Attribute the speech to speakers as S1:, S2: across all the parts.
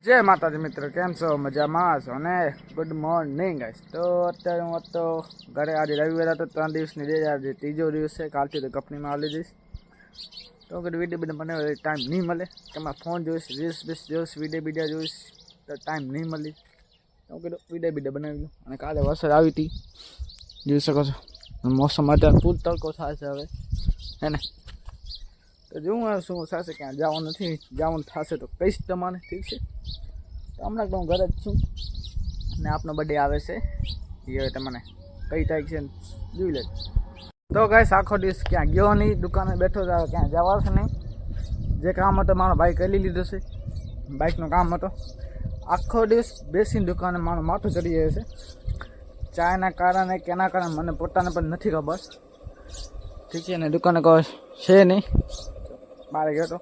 S1: જય માતાજી મિત્રો, કેમ છો? મજામાં છો ને? Good morning guys. તો અત્યારે હું તો ઘરે, આજે રવિવાર હતો, 3 દિવસની રજા, આજે ત્રીજો દિવસ છે. કાલથી તો કંપનીમાં આવી જઈશ. તો કીધું વિડીયો બીડીયો બનાવે ટાઈમ નહીં મળે, તમારા ફોન જોઈશ, રીલ્સ જોઈશ, વિડીયો જોઈશ, તો ટાઈમ નહીં મળી. તો કીધું વિડીયો બનાવી દઉં. અને કાલે વરસાદ આવી હતી, જોઈ શકો છો. મોસમ અત્યારે ફૂલ તડકો થાય છે હવે, હે ને? તો જોવું શું થશે, ક્યાં જવાનું નથી, જવાનું થશે તો કહીશ તમારે, ઠીક છે? તો હમણાં તો હું ઘરે જ છું, અને આપનો બર્થડે આવે છે, એ તમને કઈ તારીખ છે જોઈ લેજો. તો ગાઈસ આખો દિવસ ક્યાં ગયો નહીં, દુકાને બેઠો હતો, ક્યાં જવાશે નહીં. જે કામ હતો મારો ભાઈ કરી લીધો છે, બાઇકનું કામ હતો. આખો દિવસ બેસીને દુકાને મારું માથું ચડી જાય છે, ચાયના કારણે કેના કારણે મને પોતાને પણ નથી ખબર, ઠીક છે ને? દુકાને કોઈ છે નહીં, બહાર ગયો હતો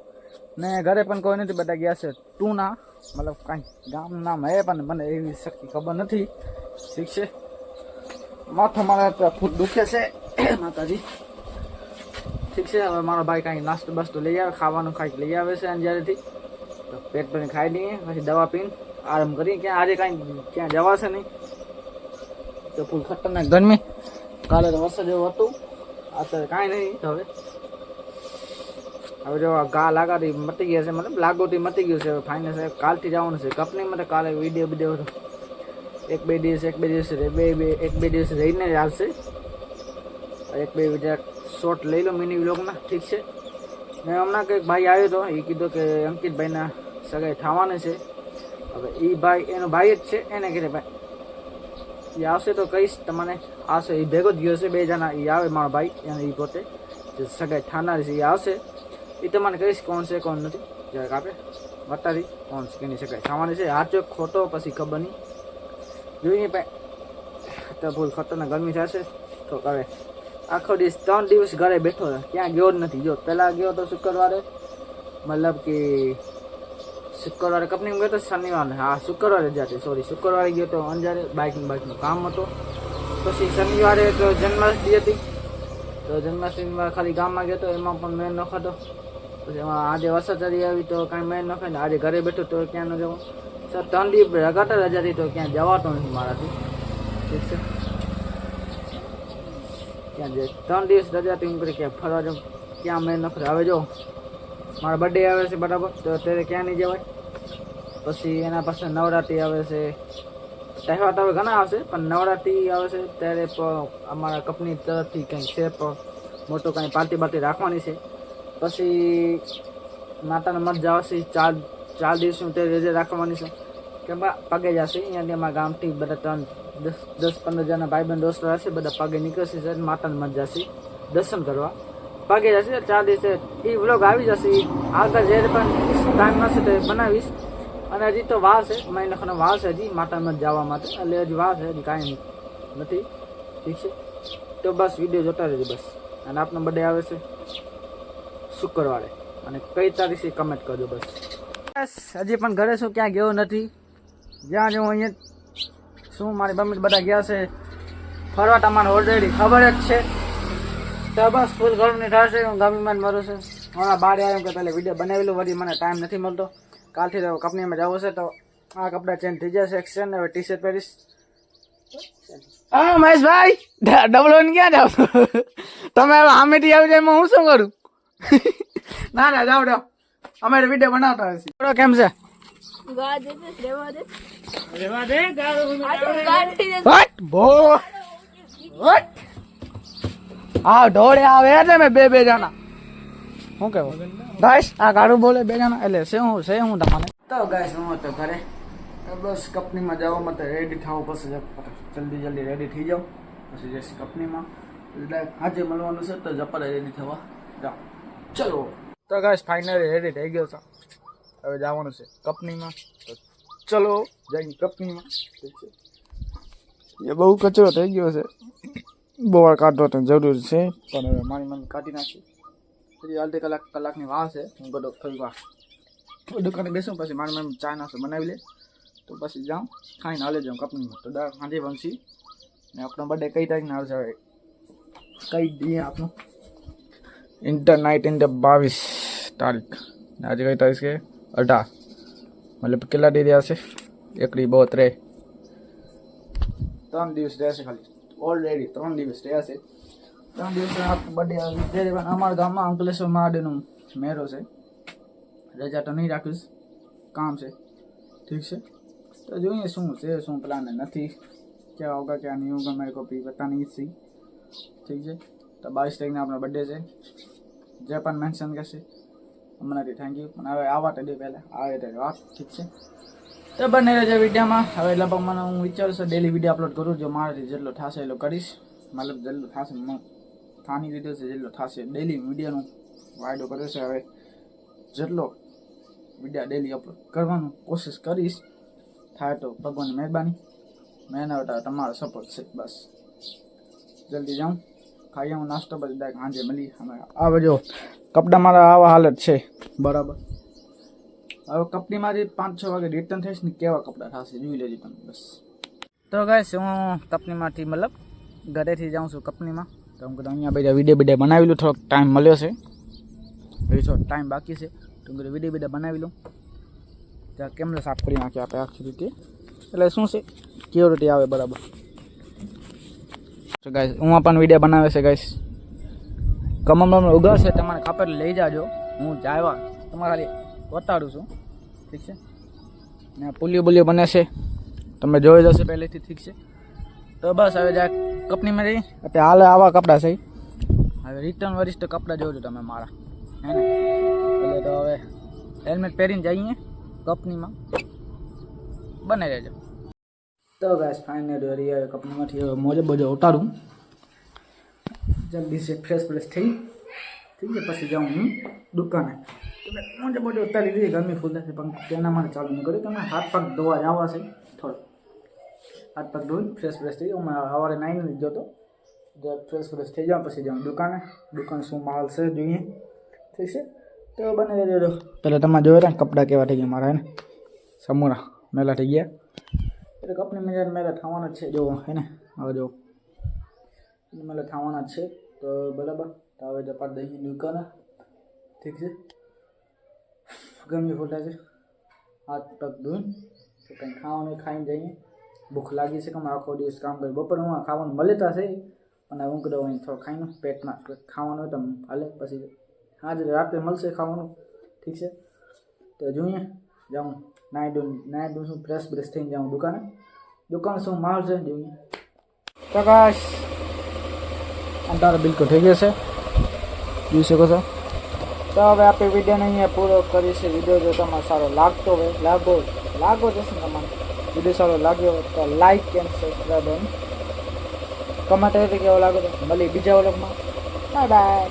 S1: ને, ઘરે પણ કોઈ નથી, બધા ગયા છે ટૂના, મતલબ કાંઈ ગામનું નામ હે પણ મને એવી શક્તિ ખબર નથી, ઠીક છે? માથું મારે ફૂટ દુખે છે માતાજી, ઠીક છે? હવે મારો ભાઈ કાંઈ નાસ્તો બાસ્તો લઈ આવે, ખાવાનું કાંઈક લઈ આવે છે અંજારેથી, તો પેટ ભરીને ખાઈ લઈએ, પછી દવા પીને આરામ કરી. ક્યાં આજે કાંઈ ક્યાં જવાશે નહીં, તો ફૂલ ખતરનાક ગરમી. કાલે તો વરસાદ જેવું હતું, અત્યારે કાંઈ નહીં. તો હવે જો ઘા લાગાથી મટી ગયા છે, મતલબ લાગોથી મટી ગયું છે. ફાઇનલ છે, કાલથી જવાનું છે કંપનીમાં. તો કાલે વિડીયો એક બે દિવસ એક બે દિવસ રહીને જ આવશે. એક બે વિડીયો શોર્ટ લઈ લો મિની વ્લોગના, ઠીક છે? ને હમણાં કંઈક ભાઈ આવ્યો હતો, એ કીધું કે અંકિતભાઈના સગાઈ થવાની છે. હવે એ ભાઈ એનો ભાઈ જ છે, એને કીધે ભાઈ એ આવશે તો કહીશ તમને, આવશે. એ ભેગો જ ગયો છે, બે જણા એ આવે, મારો ભાઈ અને એ પોતે જે સગાઈ થનારી છે એ આવશે. એ તમને કહીશ કોણ છે કોણ નથી, જરાક આપણે બતાવી કોણ છે કેની સગાઈ થવાની છે. સાચો ખોટો પછી ખબર નહીં, જોઈએ ભાઈ. તો ફૂલ ખતરનાક ગરમી થશે. તો હવે આખો દિવસ 3 દિવસ ઘરે બેઠો હતો, ક્યાં ગયો જ નથી. જો પહેલાં ગયો તો શુક્રવારે, મતલબ કે શુક્રવારે કંપનીમાં ગયો તો, શનિવારે, હા શુક્રવારે જતી, સોરી શુક્રવારે ગયો તો અંજારે, બાઇકનું કામ હતો. પછી શનિવારે તો જન્માષ્ટમી હતી, તો જન્માષ્ટમીમાં ખાલી ગામમાં ગયો તો, એમાં પણ મેં ન ખાતો. પછી એમાં આજે વરસાદ ચડી આવી તો કાંઈ મેં ન ખાય ને, આજે ઘરે બેઠો તો ક્યાં ન જવું. સર 3 દિવસ લગાતાર રજા હતી, તો ક્યાં જવાતો નથી મારાથી, ઠીક છે? ક્યાં જાય 3 દિવસ રજા હતી, હું કરી ક્યાં ફરવા જાઉં, ક્યાં મેં ન ખરે. હવે જો મારો બર્થડે આવે છે બરાબર, તો અત્યારે ક્યાં નહીં જવાય. પછી એના પાસે નવરાત્રિ આવે છે, તહેવાર તો હવે ઘણા આવશે, પણ નવરાત્રિ આવે છે ત્યારે અમારા કંપની તરફથી કંઈક છે, મોટું કાંઈ પાર્ટી રાખવાની છે. પછી માતાનો મઠ જવાશે, 4 દિવસનું તે રજા રાખવાની છે, કે પગે જશે. અહીંયાથી અમારા ગામથી બધા 10-15 જણા ભાઈબંધ દોસ્તો હશે, બધા પગે નીકળશે, માતાનો મઠ જશે દર્શન કરવા, પગે જશે 4 દિવસે. એ વ્લોગ આવી જશે, આગળ જ્યારે પણ ટાઈમ મળશે તો બનાવીશ. અને હજી તો વાર છે, મહિનાનો વાર છે હજી માતામાં જવા માટે, એટલે હજી વાર છે, હજી કાંઈ નથી, ઠીક છે? તો બસ વિડીયો જોતા રહેજો બસ. અને આપનો બર્થડે આવે છે શુક્રવારે, અને કઈ તારીખે કમેન્ટ કરજો બસ. બસ હજી પણ ઘરે શું, ક્યાં ગયો નથી. જ્યાં જવું અહીંયા શું, મારી મમ્મી બધા ગયા છે ફરવા, તમારે ઓલરેડી ખબર જ છે. તો બસ ફૂલ ગરમી થશે, હું ગરમીમાં જ મરું છું. હમણાં બહાર આવ્યો કે પહેલાં વિડીયો બનાવેલું, વળી મને ટાઈમ નથી મળતો. કાલથી તો કંપનીમાં જવું છે, તો આ કપડાં ચેન્જ થઈ જશે, એક્સચેન્જ. હવે ટી શર્ટ પહેરીશ. હા મહેશભાઈ, ડબલ વન ક્યાં જાવ તમે? હવે સામેથી આવી જાય, હું શું કરું? ના ના જાવ જાવ, અમે વિડીયો બનાવતા હશે. કેમ છે? હા ઢોળે આવે એટલે મેં બે જણા, શું કેવું ગાઈસ, આ ગાડું બોલે 2 જણા, એટલે છે હું તમને. તો ગાઈસ હું તો ઘરે, બસ કંપનીમાં જવા માટે રેડી થવું પડશે, જલ્દી રેડી થઈ જાઉં, પછી જઈશ કંપનીમાં. આજે મળવાનું છે, તો જપડે રેડી થવા જાઓ, ચલો. તો ગાઈસ ફાઇનલી રેડી થઈ ગયો છે, હવે જવાનું છે કંપનીમાં, તો ચલો જઈ કંપનીમાં. ઠીક છે? એ બહુ કચરો થઈ ગયો છે, બહુ કાઢવો તો જરૂર છે, પણ હવે મારી મમ્મી કાઢી નાખી. હજી અડધી કલાકની વાર છે, હું બધો થોડી વાર દુકાને બેસું, પછી મારી મમ્મી ચા નાસ્તો બનાવી લે, તો પછી જાઉં ખાઈને હાલે જાઉં કંપનીમાં. તો સાંજે બનશી. ને આપણો બર્થડે કઈ તારીખને આવશે હવે કઈ દઈએ આપણું? ઇન્ટર નાઇટ 22 તારીખ, આજે કઈ તારીખ છે? 18. મતલબ કેટલા દી રહ્યા છે? એકડી બહુ 3 દિવસ રહેશે ખાલી. ઓલરેડી 3 દિવસ રહ્યા છે. 3 દિવસ બર્થડે આવી. અમારા ગામમાં અંકલેશ્વર મહાદેવનો મેળો છે. રજા તો નહીં રાખીશ, કામ છે. ઠીક છે, તો જોઈએ શું છે, શું પ્લાન નથી, क्या होगा क्या नहीं होगा मेरे को भी पता नहीं सी. ठीक है, तो 22 તારીખના આપણો બર્થડે છે. જે પણ મેન્શન કરશે હમણાંથી થેન્ક યુ. પણ હવે આવા તો દે પહેલાં આવે તો વાત. ઠીક છે, તો બને રહેજો વિડીયોમાં. હવે લગભગ મને હું વિચારું છું ડેલી વિડીયો અપલોડ કરું. જો મારાથી જેટલો થશે એટલો કરીશ. મતલબ જેટલો થશે થાની દીધો છે, જેટલો થશે ડેલી વિડીયોનું વાયદો કર્યો છે. હવે જેટલો વિડીયો ડેલી અપલોડ કરવાનું કોશિશ કરીશ. થાય તો ભગવાનની મહેરબાની. મહેનત તમારો સપોર્ટ છે બસ. જલ્દી જાઉં, ખાઈ હું નાસ્તો પછી ડાયરેક્ટ સાંજે મળી. અમે આવે જો કપડા મારા આવા હાલત છે બરાબર. હવે કંપનીમાંથી 5-6 વાગે રિટર્ન થઈશ ને કેવા કપડાં થશે જોઈ લેજો તમે બસ. તો ગાઈસ હું કંપનીમાંથી મતલબ ઘરેથી જાઉં છું કંપનીમાં. તો હું કીધું અહીંયા બધા વિડીયો બનાવી લઉં. થોડોક ટાઈમ મળ્યો છે, હજી થોડોક ટાઈમ બાકી છે. તો હું કીધું વિડીયો બનાવી લઉં. ત્યાં કેમેરો સાફ કરી નાખ્યા આપણે આખી રીતે. એટલે શું છે ક્યોરિટી આવે બરાબર. તો ગાઈસ હું પણ વિડીયો બનાવે છે ગાઈસ. કમરમાં ઉગાડશે તમારે ખાપે લઈ જાજો. હું જાયવા તમારા બતાડું છું. ઠીક છે, ને પુલિયો બુલિયો બને છે તમે જોઈ જશે પહેલેથી. ઠીક છે, તો બસ હવે જ્યાં કંપનીમાં રહી અત્યારે હાલે આવા કપડાં છે. હવે રિટર્ન વરિષ્ઠ કપડાં જોજો તમે મારા, હે ને. એટલે તો હવે હેલ્મેટ પહેરીને જઈએ કંપનીમાં. બને રહેજો. તો ગાઈસ ફાઇનલી રહી કંપનીમાંથી હવે મોજે બોજો ઉતારું જલ્દી से फ्रेश થઈ. ઠીક છે, પછી જાઉં હું દુકાને. મોજે બોજો ઉતારી દીધી. ગરમી ફૂલ થશે પણ તેના માટે ચાલુ નહીં કર્યું. તમે હાથ પગ ધોવા જવા છે થોડો. હાથ પગ ધોઈ ફ્રેશ થઈ જાઉં. હું સવારે નાઈને લીધો હતો. ફ્રેશ થઈ જાઉં પછી જાઉં દુકાને. દુકાન શું માલ છે જોઈએ. ઠીક છે, તો બને રહેજો. પહેલાં તમારે જોયો ને કપડાં કેવા થઈ ગયા મારા, હે ને. સમૂરા મેલા થઈ ગયા. એટલે કંપની મેલા થવાના જ છે જો, હે ને. હવે જો મેલા થવાના જ છે. તો બરાબર, તો હવે જપાત દહીં દુકાને. ઠીક છે, ગરમી ફૂટા છે. હાથ પગ ધોઈને તો કંઈ ખાવાનું ખાઈને જઈએ. ભૂખ લાગી છે કે અમે આખો દિવસ કામ કરી. બપોરમાં ખાવાનું મળે તો છે પણ હું કદાચ અહીં થોડું ખાઈને પેટમાં ખાવાનું હોય તો હાલે. પછી આજે રાત્રે મળશે ખાવાનું. ઠીક છે, તો જોઈએ જાઉં નાઈ દઉં શું ફ્રેશ થઈને જાઉં દુકાને. દુકાન શું માલ છે જોઈએ. પ્રકાશ અંધારો બિલકુલ થઈ ગયો છે, જોઈ શકો છો. તો હવે આપણે વિડીયોને અહીંયા પૂરો કરીશું. વિડીયો જો તમારે સારો લાગતો હોય લાગો જશે તમારે વિડીયો સારો લાગ્યો તો like and subscribe and comment કરી કેવો લાગે તો. મળી બીજા વ્લોગમાં. Bye bye.